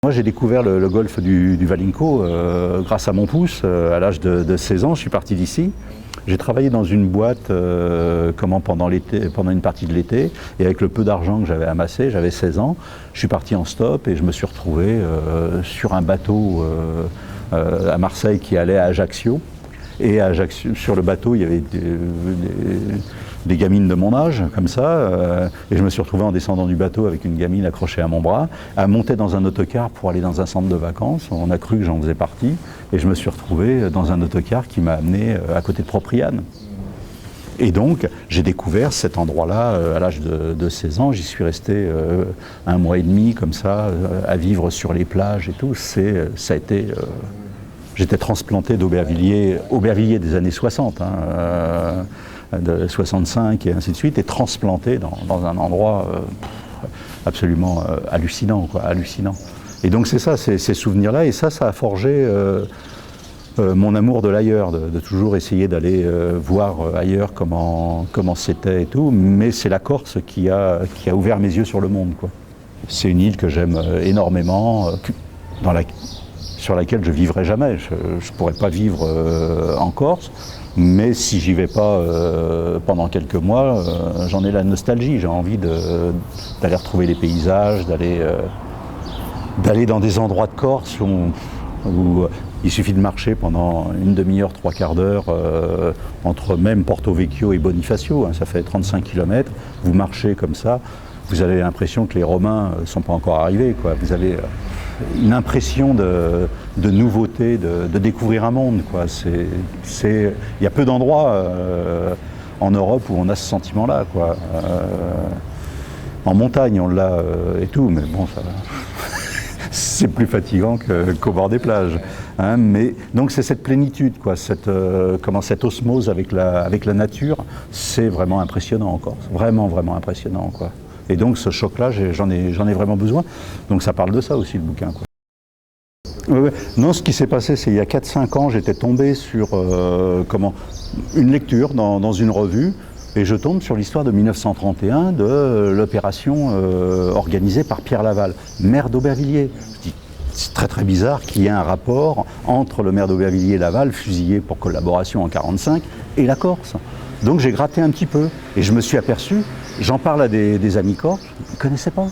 Moi j'ai découvert le golfe du Valinco grâce à mon pouce. À l'âge de 16 ans, je suis parti d'ici. J'ai travaillé dans une boîte pendant une partie de l'été, et avec le peu d'argent que j'avais amassé, j'avais 16 ans, je suis parti en stop et je me suis retrouvé sur un bateau à Marseille qui allait à Ajaccio. Et à Ajaccio, sur le bateau, il y avait des gamines de mon âge, comme ça, et je me suis retrouvé en descendant du bateau avec une gamine accrochée à mon bras, à monter dans un autocar pour aller dans un centre de vacances. On a cru que j'en faisais partie, et je me suis retrouvé dans un autocar qui m'a amené à côté de Propriane. Et donc, j'ai découvert cet endroit-là à l'âge de 16 ans. J'y suis resté 1 mois et demi, comme ça, à vivre sur les plages et tout. Ça a été... J'étais transplanté d'Aubervilliers des années 60, de 65 et ainsi de suite, et transplanté dans un endroit absolument hallucinant, quoi, hallucinant. Et donc c'est ça, ces souvenirs-là, et ça a forgé mon amour de l'ailleurs, de toujours essayer d'aller voir ailleurs comment c'était et tout, mais c'est la Corse qui a ouvert mes yeux sur le monde, quoi. C'est une île que j'aime énormément, sur laquelle je ne vivrai jamais. Je ne pourrais pas vivre en Corse, mais si j'y vais pas pendant quelques mois, j'en ai la nostalgie. J'ai envie d'aller retrouver les paysages, d'aller dans des endroits de Corse où il suffit de marcher pendant une demi-heure, 3/4 d'heure entre même Porto Vecchio et Bonifacio, hein, ça fait 35 km. Vous marchez comme ça, vous avez l'impression que les Romains ne sont pas encore arrivés, quoi. Vous avez une impression de nouveauté, de découvrir un monde, quoi. Il y a peu d'endroits en Europe où on a ce sentiment-là, quoi. En montagne, on l'a et tout, mais bon, ça c'est plus fatigant qu'au bord des plages, hein. Mais donc c'est cette plénitude, quoi, cette osmose avec la nature, c'est vraiment impressionnant en Corse, vraiment impressionnant, quoi. Et donc ce choc-là, j'en ai vraiment besoin. Donc ça parle de ça aussi, le bouquin, quoi. Ouais. Non, ce qui s'est passé, c'est il y a 4-5 ans, j'étais tombé sur une lecture dans une revue, et je tombe sur l'histoire de 1931 de l'opération organisée par Pierre Laval, maire d'Aubervilliers. Je dis, c'est très bizarre qu'il y ait un rapport entre le maire d'Aubervilliers et Laval, fusillé pour collaboration en 1945, et la Corse. Donc j'ai gratté un petit peu, et je me suis aperçu, j'en parle à des amis corses, ils ne connaissaient pas,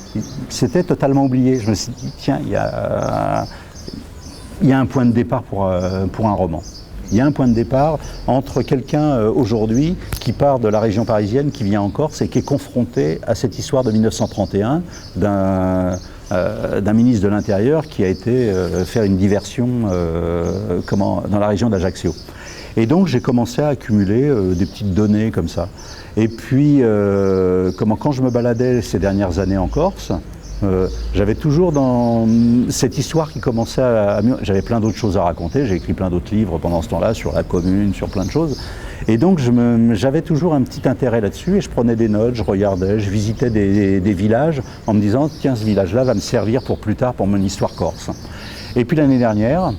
c'était totalement oublié. Je me suis dit, tiens, il y a un point de départ pour un roman. Il y a un point de départ entre quelqu'un aujourd'hui qui part de la région parisienne, qui vient en Corse et qui est confronté à cette histoire de 1931 d'un ministre de l'Intérieur qui a été faire une diversion dans la région d'Ajaccio. Et donc j'ai commencé à accumuler des petites données comme ça. Et puis quand je me baladais ces dernières années en Corse, j'avais toujours dans cette histoire qui commençait j'avais plein d'autres choses à raconter, j'ai écrit plein d'autres livres pendant ce temps-là, sur la commune, sur plein de choses. Et donc j'avais toujours un petit intérêt là-dessus, et je prenais des notes, je regardais, je visitais des villages en me disant, tiens, ce village-là va me servir pour plus tard, pour mon histoire corse. Et puis l'année dernière,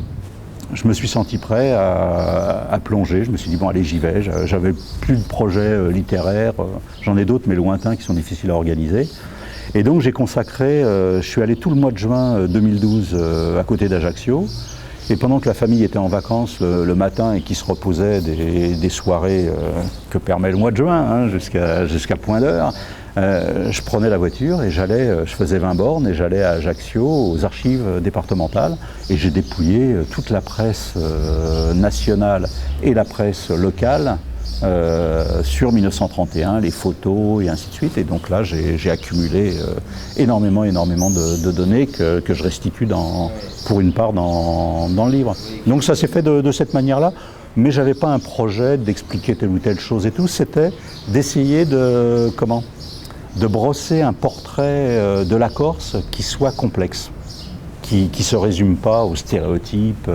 je me suis senti prêt à plonger, je me suis dit, bon allez, j'y vais, j'avais plus de projets littéraires, j'en ai d'autres mais lointains qui sont difficiles à organiser. Et donc j'ai consacré, je suis allé tout le mois de juin 2012 à côté d'Ajaccio, et pendant que la famille était en vacances le matin et qui se reposait des soirées que permet le mois de juin, hein, jusqu'à point d'heure, je prenais la voiture et je faisais 20 bornes et j'allais à Ajaccio, aux archives départementales, et j'ai dépouillé toute la presse nationale et la presse locale sur 1931, les photos et ainsi de suite. Et donc là, j'ai accumulé énormément de données que je restitue pour une part dans le livre. Donc ça s'est fait de cette manière-là, mais j'avais pas un projet d'expliquer telle ou telle chose et tout, c'était d'essayer de brosser un portrait de la Corse qui soit complexe, qui se résume pas aux stéréotypes.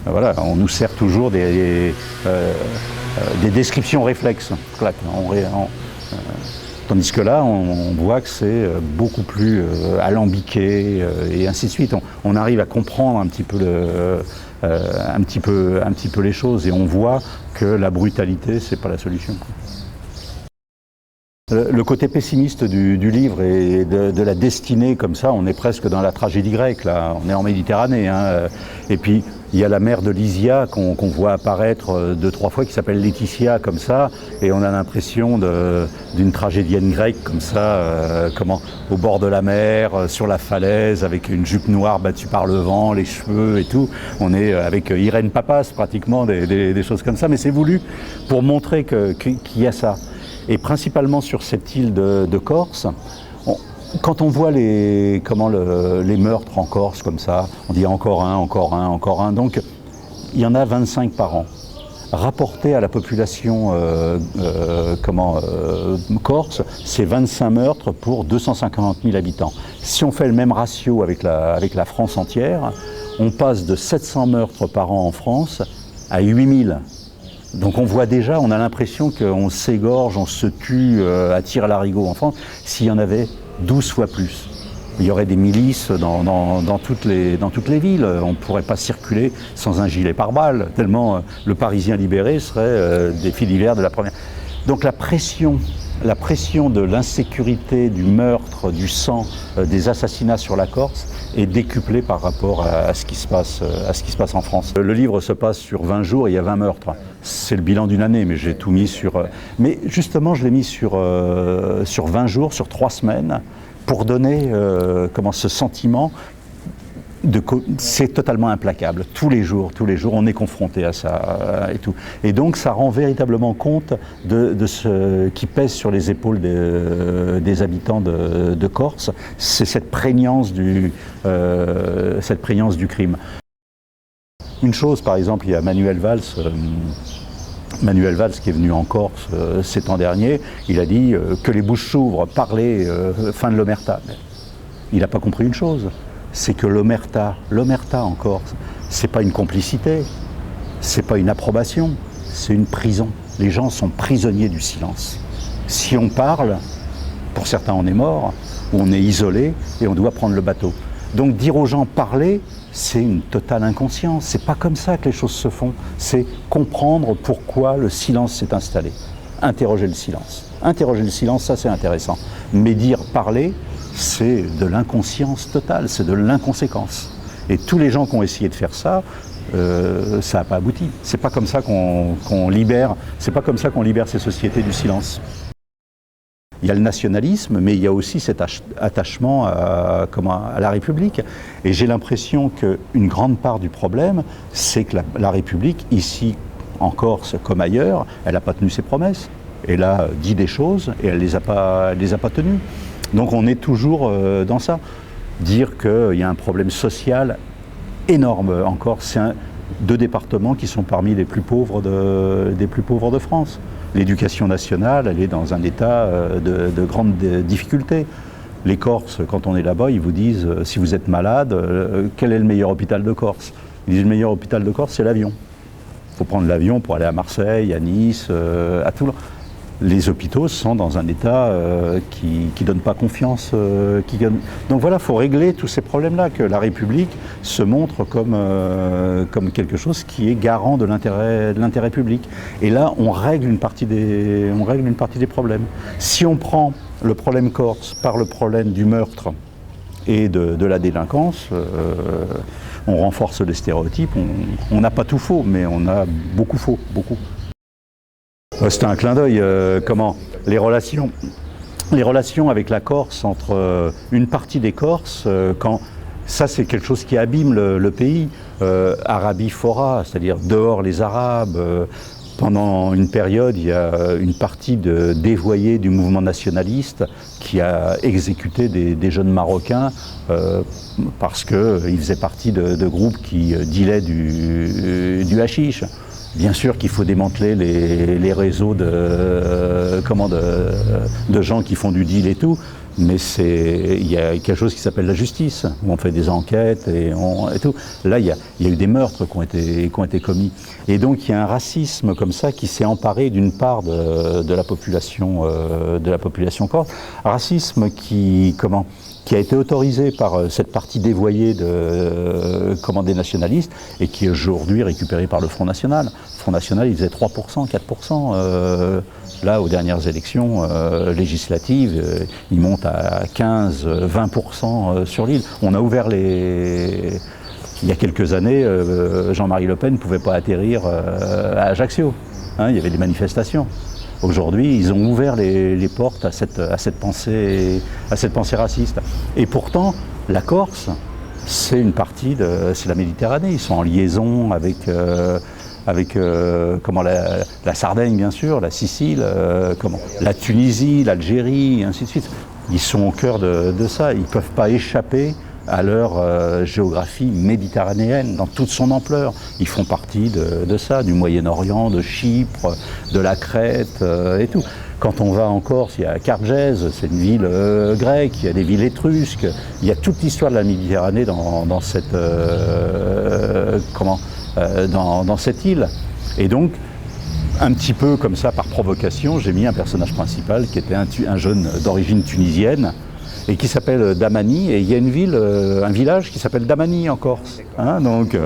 Voilà, on nous sert toujours des descriptions réflexes. Tandis que là, on voit que c'est beaucoup plus alambiqué et ainsi de suite. On arrive à comprendre un petit peu les choses, et on voit que la brutalité, c'est pas la solution. Le côté pessimiste du livre et de la destinée comme ça, on est presque dans la tragédie grecque, là, on est en Méditerranée. Hein. Et puis il y a la mère de Lysia qu'on voit apparaître 2-3 fois, qui s'appelle Laetitia comme ça, et on a l'impression d'une tragédienne grecque comme ça, au bord de la mer, sur la falaise, avec une jupe noire battue par le vent, les cheveux et tout. On est avec Irène Papas pratiquement, des choses comme ça, mais c'est voulu pour montrer qu'il y a ça. Et principalement sur cette île de Corse, quand on voit les meurtres en Corse comme ça, on dit encore un, encore un, encore un. Donc il y en a 25 par an. Rapporté à la population corse, c'est 25 meurtres pour 250 000 habitants. Si on fait le même ratio avec la France entière, on passe de 700 meurtres par an en France à 8 000. Donc on voit déjà, on a l'impression qu'on s'égorge, on se tue à tir à l'arigot en France. S'il y en avait 12 fois plus, il y aurait des milices dans toutes les villes. On ne pourrait pas circuler sans un gilet pare-balles, tellement le Parisien libéré serait des faits divers de la première. Donc la pression de l'insécurité, du meurtre, du sang, des assassinats sur la Corse est décuplée par rapport à ce qui se passe en France. Le livre se passe sur 20 jours et il y a 20 meurtres. C'est le bilan d'une année, mais j'ai tout mis sur... Mais justement, je l'ai mis sur 20 jours, sur 3 semaines, pour donner ce sentiment c'est totalement implacable. Tous les jours, on est confronté à ça et tout. Et donc, ça rend véritablement compte de ce qui pèse sur les épaules des habitants de Corse. C'est cette prégnance du crime. Une chose, par exemple, il y a Manuel Valls qui est venu en Corse ces temps derniers. Il a dit que les bouches s'ouvrent, parler, fin de l'omerta. Il n'a pas compris une chose. C'est que l'omerta en Corse, c'est pas une complicité, c'est pas une approbation, c'est une prison. Les gens sont prisonniers du silence. Si on parle, pour certains on est mort, ou on est isolé et on doit prendre le bateau. Donc dire aux gens parler, c'est une totale inconscience. C'est pas comme ça que les choses se font. C'est comprendre pourquoi le silence s'est installé. Interroger le silence. Interroger le silence, ça c'est intéressant. Mais dire parler, c'est de l'inconscience totale, c'est de l'inconséquence. Et tous les gens qui ont essayé de faire ça, ça n'a pas abouti. C'est pas comme ça qu'on libère ces sociétés du silence. Il y a le nationalisme, mais il y a aussi cet attachement à la République. Et j'ai l'impression qu'une grande part du problème, c'est que la République, ici en Corse comme ailleurs, elle n'a pas tenu ses promesses. Elle a dit des choses et elle les a pas tenues. Donc on est toujours dans ça. Dire qu'il y a un problème social énorme en Corse, c'est 2 départements qui sont parmi les plus pauvres de France. L'éducation nationale, elle est dans un état de grande difficulté. Les Corses, quand on est là-bas, ils vous disent, si vous êtes malade, quel est le meilleur hôpital de Corse? Ils disent, le meilleur hôpital de Corse, c'est l'avion. Il faut prendre l'avion pour aller à Marseille, à Nice, à Toulon. Les hôpitaux sont dans un état qui ne donne pas confiance. Donc voilà, il faut régler tous ces problèmes-là, que la République se montre comme quelque chose qui est garant de l'intérêt public. Et là, on règle une partie des problèmes. Si on prend le problème corse par le problème du meurtre et de la délinquance, on renforce les stéréotypes. On n'a pas tout faux, mais on a beaucoup faux, beaucoup. C'était un clin d'œil, les relations avec la Corse, entre une partie des Corses, ça c'est quelque chose qui abîme le pays, Arabie Fora, c'est-à-dire dehors les Arabes. Pendant une période, il y a une partie dévoyée du mouvement nationaliste qui a exécuté des jeunes Marocains parce qu'ils faisaient partie de groupes qui dealaient du hashish. Bien sûr qu'il faut démanteler les réseaux de gens qui font du deal et tout, mais il y a quelque chose qui s'appelle la justice, où on fait des enquêtes et tout. Là, il y a eu des meurtres qui ont été commis. Et donc, il y a un racisme comme ça qui s'est emparé d'une part de la population corse. Racisme qui a été autorisé par cette partie dévoyée des nationalistes et qui est aujourd'hui récupéré par le Front National. Front National, il faisait 3%, 4%. Là, aux dernières élections législatives, il monte à 15, 20% sur l'île. On a ouvert les... Il y a quelques années, Jean-Marie Le Pen ne pouvait pas atterrir à Ajaccio. Hein, il y avait des manifestations. Aujourd'hui, ils ont ouvert les portes à cette pensée raciste. Et pourtant, la Corse, c'est une partie c'est la Méditerranée. Ils sont en liaison avec la Sardaigne, bien sûr, la Sicile, la Tunisie, l'Algérie, et ainsi de suite. Ils sont au cœur de ça. Ils ne peuvent pas échapper à leur géographie méditerranéenne dans toute son ampleur. Ils font partie de ça, du Moyen-Orient, de Chypre, de la Crète et tout. Quand on va en Corse, il y a Cargèse, c'est une ville grecque, il y a des villes étrusques, il y a toute l'histoire de la Méditerranée dans cette île. Et donc, un petit peu comme ça, par provocation, j'ai mis un personnage principal qui était un jeune d'origine tunisienne et qui s'appelle Damani. Et il y a un village qui s'appelle Damani en Corse. Hein, donc,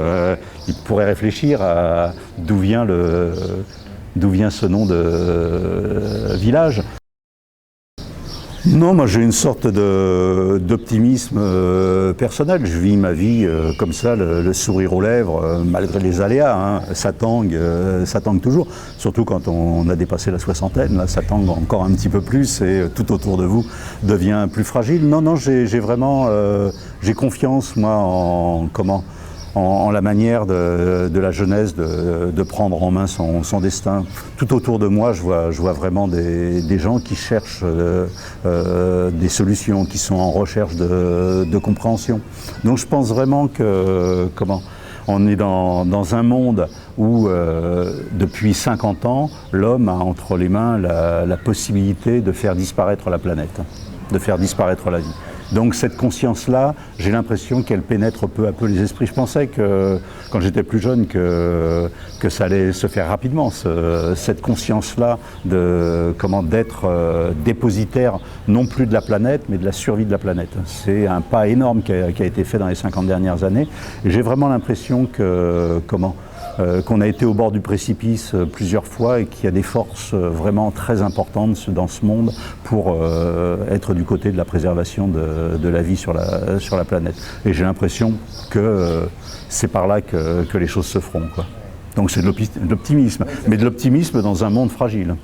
il pourrait réfléchir à d'où vient ce nom de village. Non, moi j'ai une sorte d'optimisme personnel. Je vis ma vie comme ça, le sourire aux lèvres, malgré les aléas. Hein. Ça tangue toujours. Surtout quand on a dépassé la soixantaine, là, ça tangue encore un petit peu plus et tout autour de vous devient plus fragile. Non, j'ai vraiment j'ai confiance, moi, en la manière de la jeunesse de prendre en main son destin. Tout autour de moi, je vois vraiment des gens qui cherchent des solutions, qui sont en recherche de compréhension. Donc je pense vraiment que on est dans un monde où, depuis 50 ans, l'homme a entre les mains la possibilité de faire disparaître la planète, de faire disparaître la vie. Donc cette conscience-là, j'ai l'impression qu'elle pénètre peu à peu les esprits. Je pensais que, quand j'étais plus jeune, que ça allait se faire rapidement, cette conscience-là d'être dépositaire non plus de la planète, mais de la survie de la planète. C'est un pas énorme qui a été fait dans les 50 dernières années. Et j'ai vraiment l'impression qu'on a été au bord du précipice plusieurs fois et qu'il y a des forces vraiment très importantes dans ce monde pour être du côté de la préservation de la vie sur la planète. Et j'ai l'impression que c'est par là que les choses se feront, quoi. Donc c'est de l'optimisme, mais de l'optimisme dans un monde fragile.